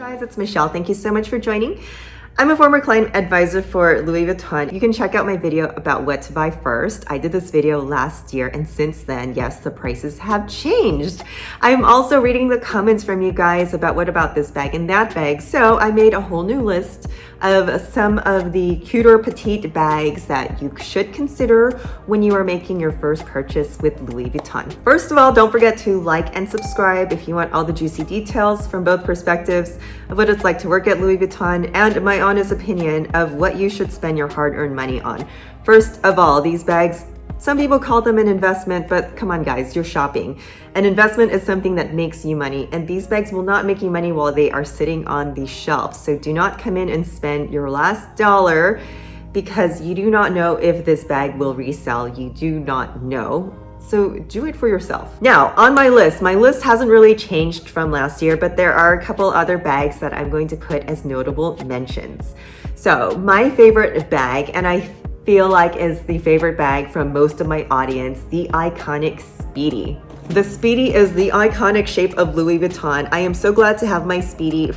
guys, it's Michelle. Thank you so much for joining. I'm a former client advisor for Louis Vuitton. You can check out my video about what to buy first. I did this video last year, and since then, yes, the prices have changed. I'm also reading the comments from you guys about what about this bag and that bag. So I made a whole new list of some of the cuter petite bags that you should consider when you are making your first purchase with Louis Vuitton. First of all, don't forget to like and subscribe if you want all the juicy details from both perspectives of what it's like to work at Louis Vuitton and my honest opinion of what you should spend your hard-earned money on. First of all, these bags, some people call them an investment, but come on guys, you're shopping. An investment is something that makes you money, and these bags will not make you money while they are sitting on the shelf. So do not come in and spend your last dollar because you do not know if this bag will resell. You do not know. So do it for yourself. Now, on my list hasn't really changed from last year, but there are a couple other bags that I'm going to put as notable mentions. So my favorite bag, and I feel like is the favorite bag from most of my audience, the iconic Speedy. The Speedy is the iconic shape of Louis Vuitton. I am so glad to have my Speedy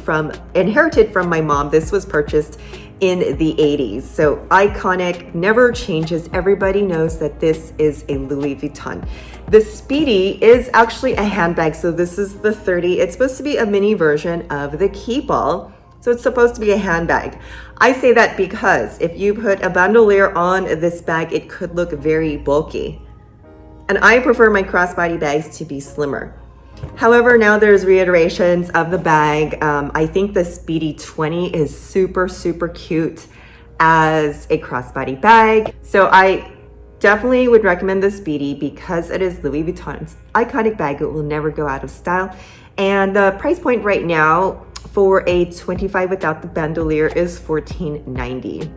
inherited from my mom. This was purchased in the 80s. So iconic, never changes. Everybody knows that this is a Louis Vuitton. The Speedy is actually a handbag. So this is the 30. It's supposed to be a mini version of the Keepall. So it's supposed to be a handbag. I say that because if you put a bandolier on this bag, it could look very bulky. And I prefer my crossbody bags to be slimmer. However, now there's reiterations of the bag. I think the Speedy 20 is super, super cute as a crossbody bag. So I definitely would recommend the Speedy because it is Louis Vuitton's iconic bag. It will never go out of style. And the price point right now for a 25 without the bandolier is $14.90.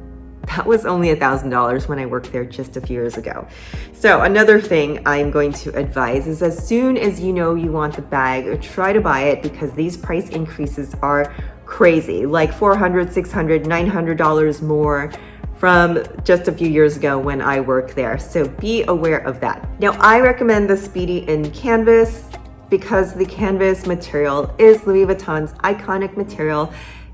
That was only $1,000 when I worked there just a few years ago. So another thing I'm going to advise is as soon as you know you want the bag, try to buy it because these price increases are crazy, like $400, $600, $900 more from just a few years ago when I worked there. So be aware of that. Now, I recommend the Speedy in canvas because the canvas material is Louis Vuitton's iconic material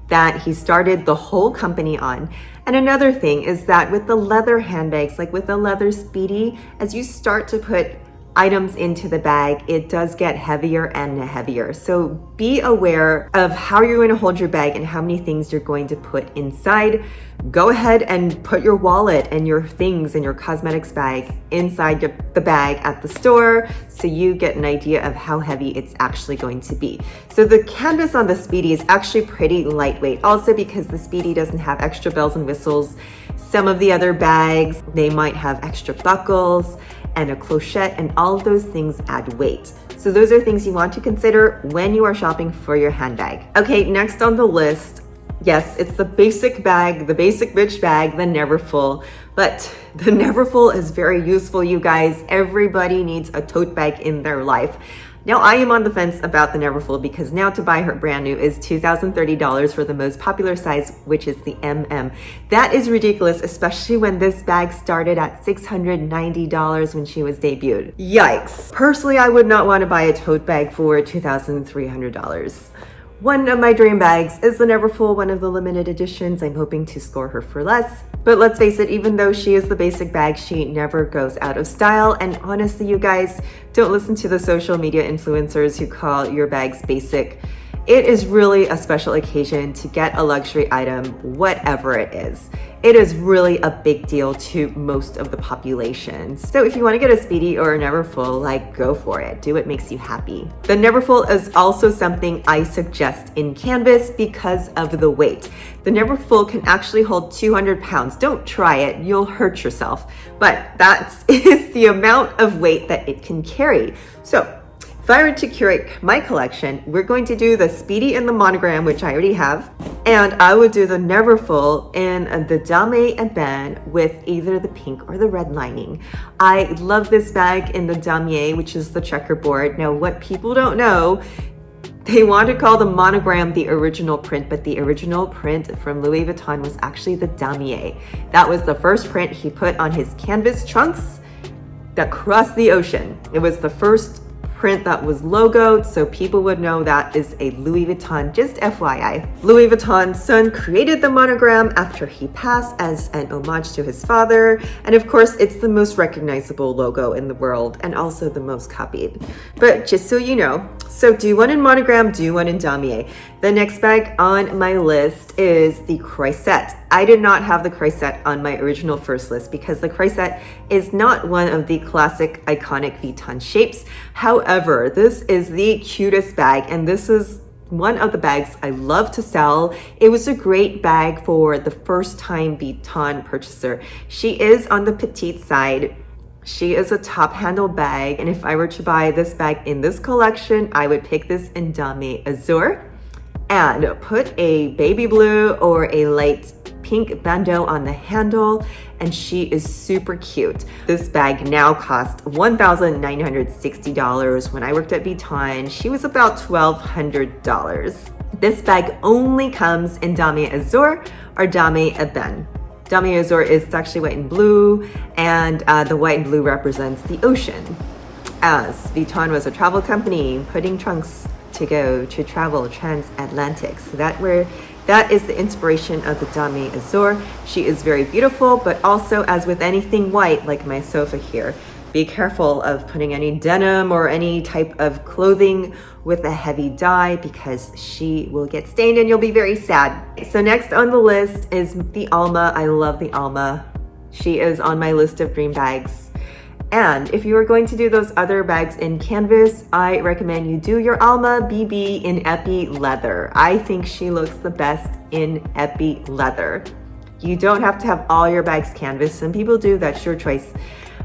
that he started the whole company on. And another thing is that with the leather handbags, like with the leather Speedy, as you start to put items into the bag, it does get heavier and heavier. So be aware of how you're going to hold your bag and how many things you're going to put inside. Go ahead and put your wallet and your things and your cosmetics bag inside the bag at the store so you get an idea of how heavy it's actually going to be. So the canvas on the Speedy is actually pretty lightweight, also because the Speedy doesn't have extra bells and whistles. Some of the other bags, they might have extra buckles and a clochette, and all of those things add weight. So those are things you want to consider when you are shopping for your handbag. Okay, next on the list, yes, it's the basic bag, the basic bitch bag, the NEVERFULL. But the NEVERFULL is very useful, you guys. Everybody needs a tote bag in their life. Now, I am on the fence about the NEVERFULL because now to buy her brand new is $2,030 for the most popular size, which is the MM. That is ridiculous, especially when this bag started at $690 when she was debuted. Yikes. Personally, I would not want to buy a tote bag for $2,300. One of my dream bags is the NEVERFULL, one of the limited editions. I'm hoping to score her for less. But let's face it, even though she is the basic bag, she never goes out of style. And honestly, you guys, don't listen to the social media influencers who call your bags basic. It is really a special occasion to get a luxury item, whatever it is. It is really a big deal to most of the population. So if you want to get a Speedy or a NEVERFULL, like, go for it. Do what makes you happy. The NEVERFULL is also something I suggest in canvas because of the weight. The NEVERFULL can actually hold 200 pounds. Don't try it, you'll hurt yourself. But that is the amount of weight that it can carry. So if I were to curate my collection, we're going to do the Speedy in the monogram, which I already have, and I would do the NEVERFULL in the Damier band with either the pink or the red lining. I love this bag in the Damier, which is the checkerboard. Now, what people don't know, they want to call the monogram the original print, but the original print from Louis Vuitton was actually the Damier. That was the first print he put on his canvas trunks that crossed the ocean. It was the first print that was logoed so people would know that is a Louis Vuitton, just FYI. Louis Vuitton's son created the monogram after he passed as an homage to his father, and of course it's the most recognizable logo in the world and also the most copied. But just so you know, so do one in monogram, do one in damier. The next bag on my list is the CROISETTE. I did not have the CROISETTE on my original first list because the CROISETTE is not one of the classic iconic Vuitton shapes. However, this is the cutest bag, and this is one of the bags I love to sell. It was a great bag for the first time Vuitton purchaser. She is on the petite side. She is a top handle bag, and if I were to buy this bag in this collection, I would pick this in Damier Azure and put a baby blue or a light pink bandeau on the handle, and she is super cute. This bag now costs $1,960. When I worked at Vuitton, she was about $1,200. This bag only comes in Damier Azure or Damier Ebene. Damier Azure is actually white and blue, and the white and blue represents the ocean. As Vuitton was a travel company putting trunks to go to travel transatlantic. So that is the inspiration of the Damier Azure. She is very beautiful, but also, as with anything white, like my sofa here, be careful of putting any denim or any type of clothing with a heavy dye because she will get stained and you'll be very sad. So next on the list is the ALMA. I love the ALMA. She is on my list of dream bags. And if you are going to do those other bags in canvas, I recommend you do your ALMA BB in epi leather. I think she looks the best in epi leather. You don't have to have all your bags canvas. Some people do, that's your choice.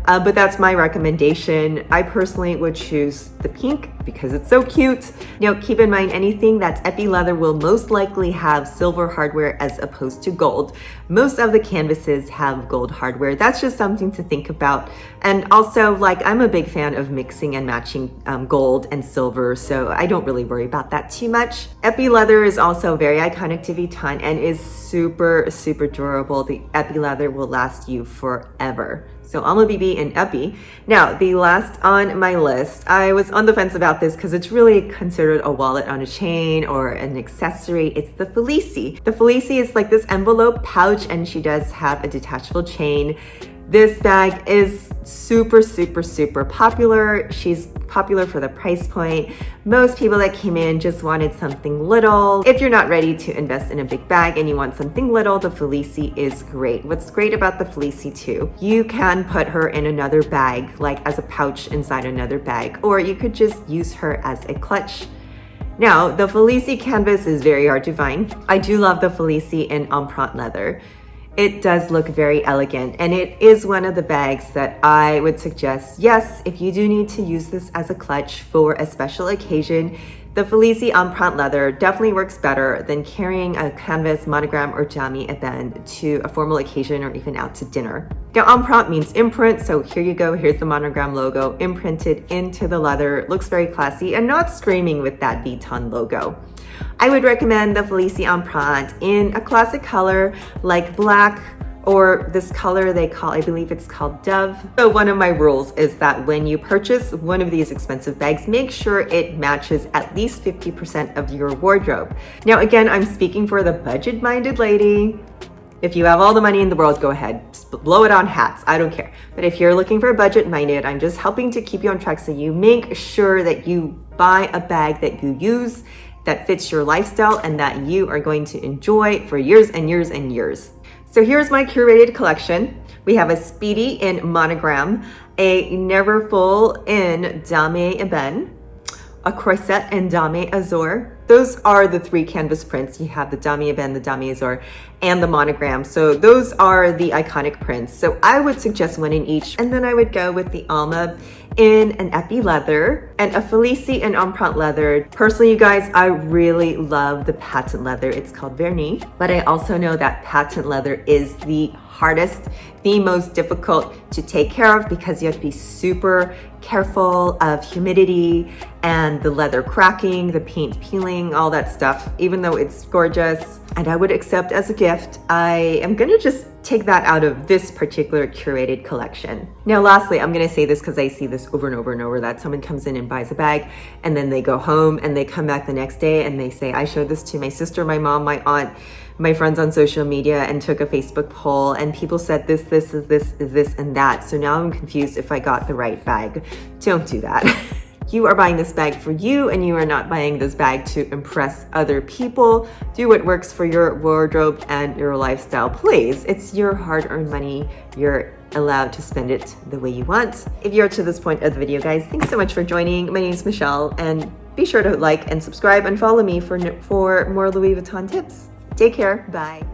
But that's my recommendation. I personally would choose the pink because it's so cute. Now, keep in mind, anything that's epi leather will most likely have silver hardware as opposed to gold. Most of the canvases have gold hardware. That's just something to think about. And also, like, I'm a big fan of mixing and matching gold and silver, so I don't really worry about that too much. Epi leather is also very iconic to Vuitton and is super, super durable. The epi leather will last you forever. So ALMA BB and epi. Now, the last on my list, I was on the fence about this because it's really considered a wallet on a chain or an accessory. It's the FELICIE. The FELICIE is like this envelope pouch, and she does have a detachable chain. This bag is super, super, super popular. She's popular for the price point. Most people that came in just wanted something little. If you're not ready to invest in a big bag and you want something little, the FELICIE is great. What's great about the FELICIE too, you can put her in another bag, like as a pouch inside another bag, or you could just use her as a clutch. Now, the FELICIE canvas is very hard to find. I do love the FELICIE in empreinte leather. It does look very elegant, and it is one of the bags that I would suggest, yes, if you do need to use this as a clutch for a special occasion, the FELICIE empreinte leather definitely works better than carrying a canvas, monogram, or Damier Ebene to a formal occasion or even out to dinner. Now, empreinte means imprint, so here you go. Here's the monogram logo imprinted into the leather. It looks very classy and not screaming with that Vuitton logo. I would recommend the FELICIE empreinte in a classic color like black, or this color they call, I believe it's called Dove. So one of my rules is that when you purchase one of these expensive bags, make sure it matches at least 50% of your wardrobe. Now, again, I'm speaking for the budget-minded lady. If you have all the money in the world, go ahead, just blow it on hats, I don't care. But if you're looking for budget-minded, I'm just helping to keep you on track so you make sure that you buy a bag that you use, that fits your lifestyle, and that you are going to enjoy for years and years and years. So here's my curated collection. We have a Speedy in monogram, a Neverfull in Damier Ebene, a CROISETTE in Damier Azure. Those are the three canvas prints. You have the Damier Ebene, the Damier Azure, and the monogram. So those are the iconic prints. So I would suggest one in each. And then I would go with the ALMA in an epi leather and a FELICIE in empreinte leather. Personally, you guys, I really love the patent leather. It's called vernis, but I also know that patent leather is the hardest, the most difficult to take care of because you have to be super careful of humidity and the leather cracking, the paint peeling, all that stuff. Even though it's gorgeous, and I would accept as a gift, I am gonna just take that out of this particular curated collection. Now, lastly, I'm gonna say this because I see this over and over and over, that someone comes in and buys a bag and then they go home and they come back the next day and they say, I showed this to my sister, my mom, my aunt, my friends on social media, and took a Facebook poll, and people said this, and that. So now I'm confused if I got the right bag. Don't do that. You are buying this bag for you, and you are not buying this bag to impress other people. Do what works for your wardrobe and your lifestyle, please. It's your hard-earned money. You're allowed to spend it the way you want. If you're to this point of the video, guys, thanks so much for joining. My name is Michelle, and be sure to like and subscribe and follow me for more Louis Vuitton tips. Take care. Bye.